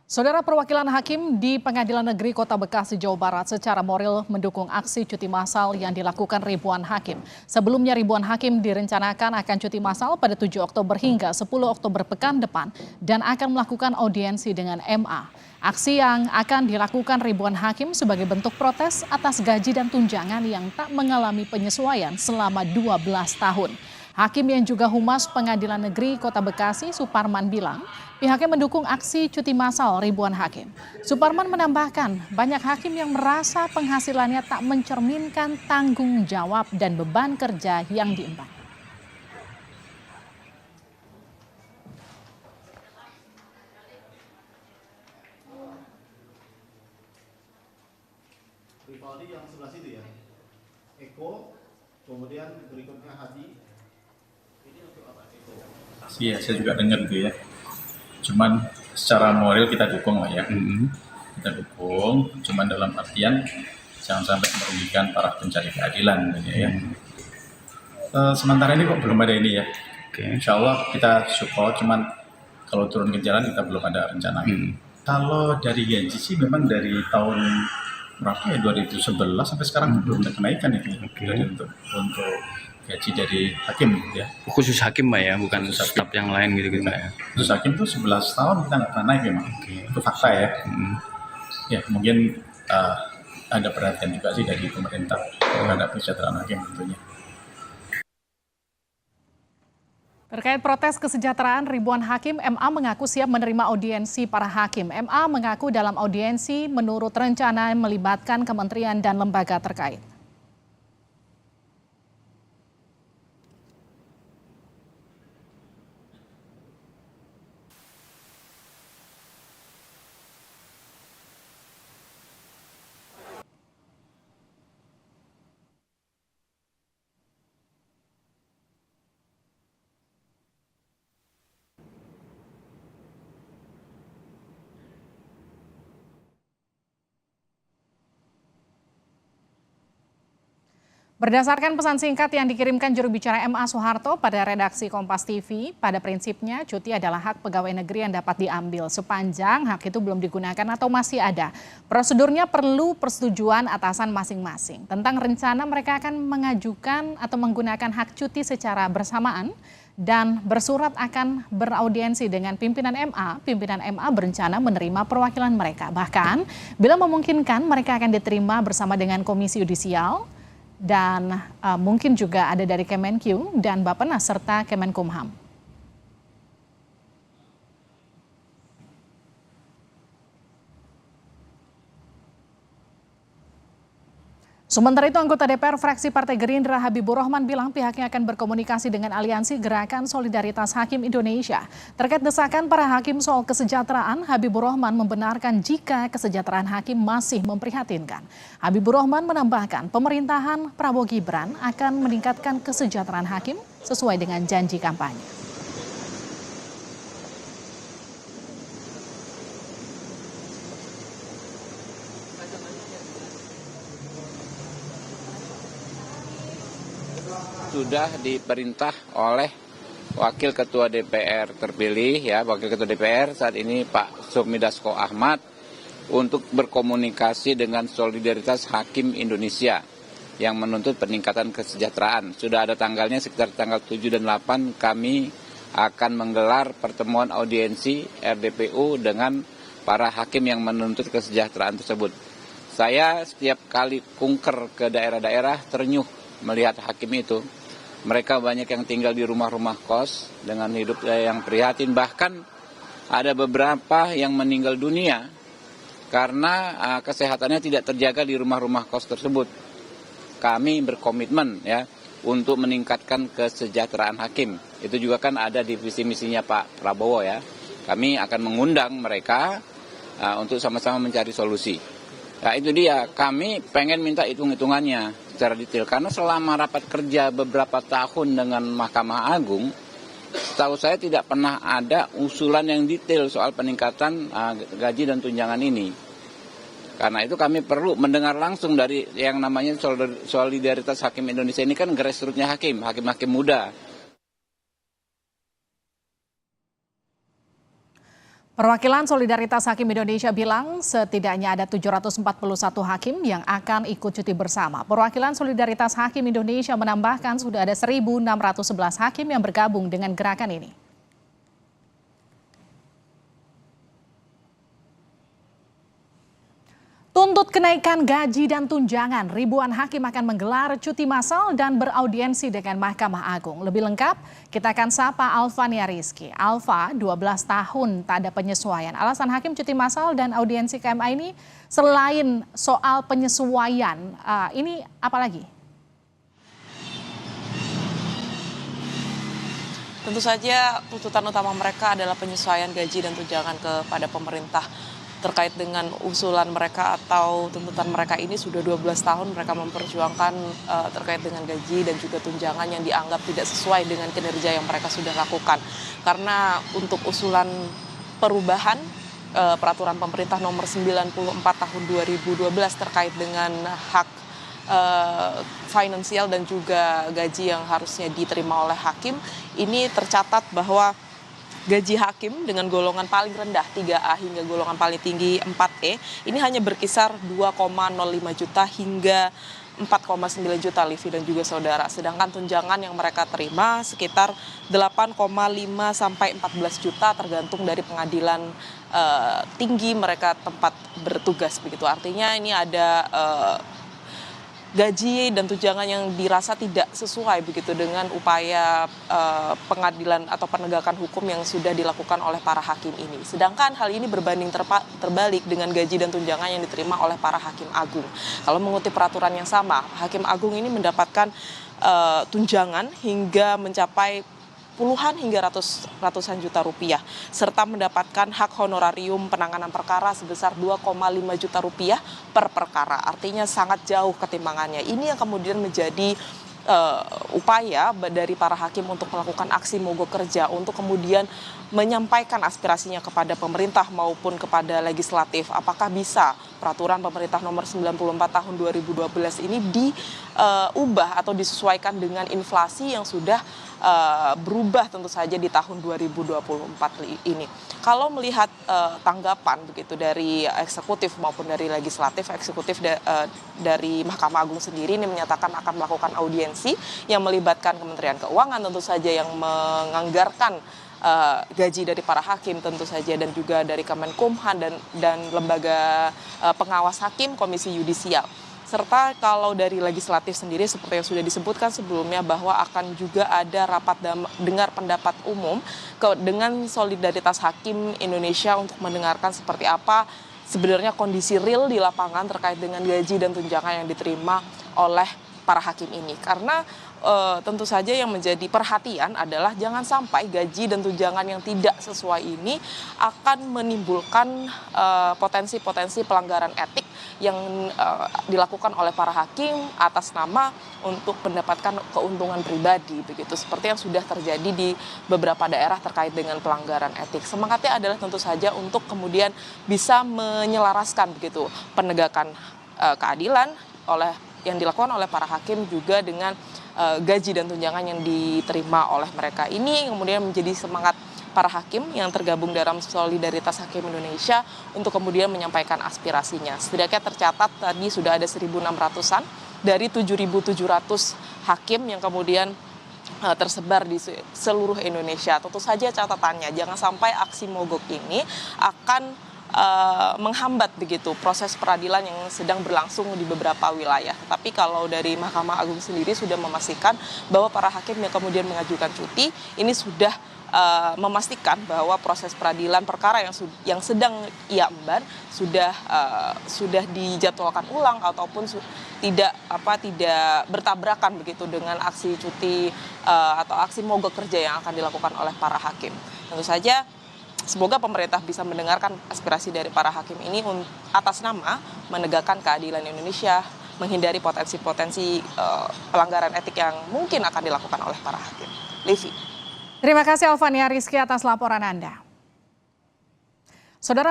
Saudara perwakilan hakim di Pengadilan Negeri Kota Bekasi, Jawa Barat secara moral mendukung aksi cuti massal yang dilakukan ribuan hakim. Sebelumnya ribuan hakim direncanakan akan cuti massal pada 7 Oktober hingga 10 Oktober pekan depan dan akan melakukan audiensi dengan MA. Aksi yang akan dilakukan ribuan hakim sebagai bentuk protes atas gaji dan tunjangan yang tak mengalami penyesuaian selama 12 tahun. Hakim yang juga Humas Pengadilan Negeri Kota Bekasi, Suparman bilang, pihaknya mendukung aksi cuti massal ribuan hakim. Suparman menambahkan, banyak hakim yang merasa penghasilannya tak mencerminkan tanggung jawab dan beban kerja yang diemban. Rivaldi yang sebelah situ ya, Eko, kemudian berikutnya Hadi. Ini untuk apa Eko? Iya, saya juga dengar gitu ya. Cuman secara moral kita dukung lah ya. Kita dukung, cuman dalam artian jangan sampai merugikan para pencari keadilan gitu ya. Sementara ini kok belum ada ini ya. Insya Allah kita support, cuman kalau turun ke jalan kita belum ada rencana. Kalau dari gaji sih memang dari tahun berapa ya, 2011 sampai sekarang belum ada kenaikan itu. Jadi untuk gaji dari hakim gitu ya. Khusus hakim Pak ya, bukan staf yang lain gitu-gitu ya. Khusus hakim tuh 11 tahun kita nggak pernah naik memang. Itu fakta ya. Ya mungkin ada perhatian juga sih dari pemerintah terhadap kesejahteraan hakim tentunya. Terkait protes kesejahteraan ribuan hakim, MA mengaku siap menerima audiensi para hakim. MA mengaku dalam audiensi menurut rencana melibatkan kementerian dan lembaga terkait. Berdasarkan pesan singkat yang dikirimkan juru bicara MA Soeharto pada redaksi Kompas TV, pada prinsipnya cuti adalah hak pegawai negeri yang dapat diambil sepanjang hak itu belum digunakan atau masih ada. Prosedurnya perlu persetujuan atasan masing-masing. Tentang rencana mereka akan mengajukan atau menggunakan hak cuti secara bersamaan dan bersurat akan beraudiensi dengan pimpinan MA. Pimpinan MA berencana menerima perwakilan mereka. Bahkan bila memungkinkan mereka akan diterima bersama dengan Komisi Yudisial dan mungkin juga ada dari Kemenq dan Bappenas serta Kemenkumham. Sementara itu anggota DPR fraksi Partai Gerindra Habibur Rahman bilang pihaknya akan berkomunikasi dengan Aliansi Gerakan Solidaritas Hakim Indonesia. Terkait desakan para hakim soal kesejahteraan, Habibur Rahman membenarkan jika kesejahteraan hakim masih memprihatinkan. Habibur Rahman menambahkan pemerintahan Prabowo Gibran akan meningkatkan kesejahteraan hakim sesuai dengan janji kampanye. Sudah diperintah oleh Wakil Ketua DPR terpilih ya, Wakil Ketua DPR saat ini Pak Sufmi Dasko Ahmad untuk berkomunikasi dengan Solidaritas Hakim Indonesia yang menuntut peningkatan kesejahteraan. Sudah ada tanggalnya, sekitar tanggal 7 dan 8 kami akan menggelar pertemuan audiensi RDPU dengan para hakim yang menuntut kesejahteraan tersebut. Saya setiap kali kunker ke daerah-daerah ternyuh melihat hakim itu. Mereka banyak yang tinggal di rumah-rumah kos dengan hidup yang prihatin. Bahkan ada beberapa yang meninggal dunia karena kesehatannya tidak terjaga di rumah-rumah kos tersebut. Kami berkomitmen ya untuk meningkatkan kesejahteraan hakim. Itu juga kan ada di visi misinya Pak Prabowo ya. Kami akan mengundang mereka untuk sama-sama mencari solusi. Nah itu dia, kami pengen minta hitung-hitungannya secara detail. Karena selama rapat kerja beberapa tahun dengan Mahkamah Agung, setahu saya tidak pernah ada usulan yang detail soal peningkatan gaji dan tunjangan ini. Karena itu kami perlu mendengar langsung dari yang namanya Solidaritas Hakim Indonesia ini kan grassroots-nya hakim-hakim muda. Perwakilan Solidaritas Hakim Indonesia bilang setidaknya ada 741 hakim yang akan ikut cuti bersama. Perwakilan Solidaritas Hakim Indonesia menambahkan sudah ada 1.611 hakim yang bergabung dengan gerakan ini. Tuntut kenaikan gaji dan tunjangan, ribuan hakim akan menggelar cuti massal dan beraudiensi dengan Mahkamah Agung. Lebih lengkap, kita akan sapa Alfania Rizky. Alfa, 12 tahun tak ada penyesuaian. Alasan hakim cuti massal dan audiensi KMA ini selain soal penyesuaian, ini apa lagi? Tentu saja tuntutan utama mereka adalah penyesuaian gaji dan tunjangan kepada pemerintah. Terkait dengan usulan mereka atau tuntutan mereka ini sudah 12 tahun mereka memperjuangkan terkait dengan gaji dan juga tunjangan yang dianggap tidak sesuai dengan kinerja yang mereka sudah lakukan. Karena untuk usulan perubahan peraturan pemerintah nomor 94 tahun 2012 terkait dengan hak finansial dan juga gaji yang harusnya diterima oleh hakim, ini tercatat bahwa gaji hakim dengan golongan paling rendah 3A hingga golongan paling tinggi 4E ini hanya berkisar 2,05 juta hingga 4,9 juta Livi dan juga saudara. Sedangkan tunjangan yang mereka terima sekitar 8,5 sampai 14 juta tergantung dari pengadilan tinggi mereka tempat bertugas begitu. Artinya ini ada gaji dan tunjangan yang dirasa tidak sesuai begitu dengan upaya pengadilan atau penegakan hukum yang sudah dilakukan oleh para hakim ini. Sedangkan hal ini berbanding terbalik dengan gaji dan tunjangan yang diterima oleh para hakim agung. Kalau mengutip peraturan yang sama, hakim agung ini mendapatkan tunjangan hingga mencapai puluhan hingga ratusan juta rupiah, serta mendapatkan hak honorarium penanganan perkara sebesar 2,5 juta rupiah per perkara. Artinya sangat jauh ketimbangannya. Ini yang kemudian menjadi upaya dari para hakim untuk melakukan aksi mogok kerja untuk kemudian menyampaikan aspirasinya kepada pemerintah maupun kepada legislatif. Apakah bisa peraturan pemerintah nomor 94 tahun 2012 ini diubah atau disesuaikan dengan inflasi yang sudah berubah tentu saja di tahun 2024 ini. Kalau melihat tanggapan begitu dari eksekutif maupun dari legislatif, eksekutif dari Mahkamah Agung sendiri ini menyatakan akan melakukan audiensi yang melibatkan Kementerian Keuangan tentu saja yang menganggarkan gaji dari para hakim tentu saja dan juga dari Kemenkumham dan lembaga pengawas hakim Komisi Yudisial. Serta kalau dari legislatif sendiri seperti yang sudah disebutkan sebelumnya bahwa akan juga ada rapat dengar pendapat umum dengan Solidaritas Hakim Indonesia untuk mendengarkan seperti apa sebenarnya kondisi real di lapangan terkait dengan gaji dan tunjangan yang diterima oleh para hakim ini. Karena tentu saja yang menjadi perhatian adalah jangan sampai gaji dan tunjangan yang tidak sesuai ini akan menimbulkan potensi-potensi pelanggaran etik yang dilakukan oleh para hakim atas nama untuk mendapatkan keuntungan pribadi begitu, seperti yang sudah terjadi di beberapa daerah terkait dengan pelanggaran etik. Semangatnya adalah tentu saja untuk kemudian bisa menyelaraskan begitu penegakan keadilan yang dilakukan oleh para hakim juga dengan gaji dan tunjangan yang diterima oleh mereka. Ini kemudian menjadi semangat para hakim yang tergabung dalam Solidaritas Hakim Indonesia untuk kemudian menyampaikan aspirasinya. Setidaknya tercatat tadi sudah ada 1.600-an dari 7.700 hakim yang kemudian tersebar di seluruh Indonesia. Tentu saja catatannya jangan sampai aksi mogok ini akan menghambat begitu proses peradilan yang sedang berlangsung di beberapa wilayah. Tapi kalau dari Mahkamah Agung sendiri sudah memastikan bahwa para hakim yang kemudian mengajukan cuti ini sudah memastikan bahwa proses peradilan perkara yang sedang ia emban sudah dijadwalkan ulang ataupun tidak bertabrakan begitu dengan aksi cuti atau aksi mogok kerja yang akan dilakukan oleh para hakim. Tentu saja semoga pemerintah bisa mendengarkan aspirasi dari para hakim ini atas nama menegakkan keadilan Indonesia, menghindari potensi-potensi pelanggaran etik yang mungkin akan dilakukan oleh para hakim. Livi. Terima kasih Alfania Rizky atas laporan Anda. Saudara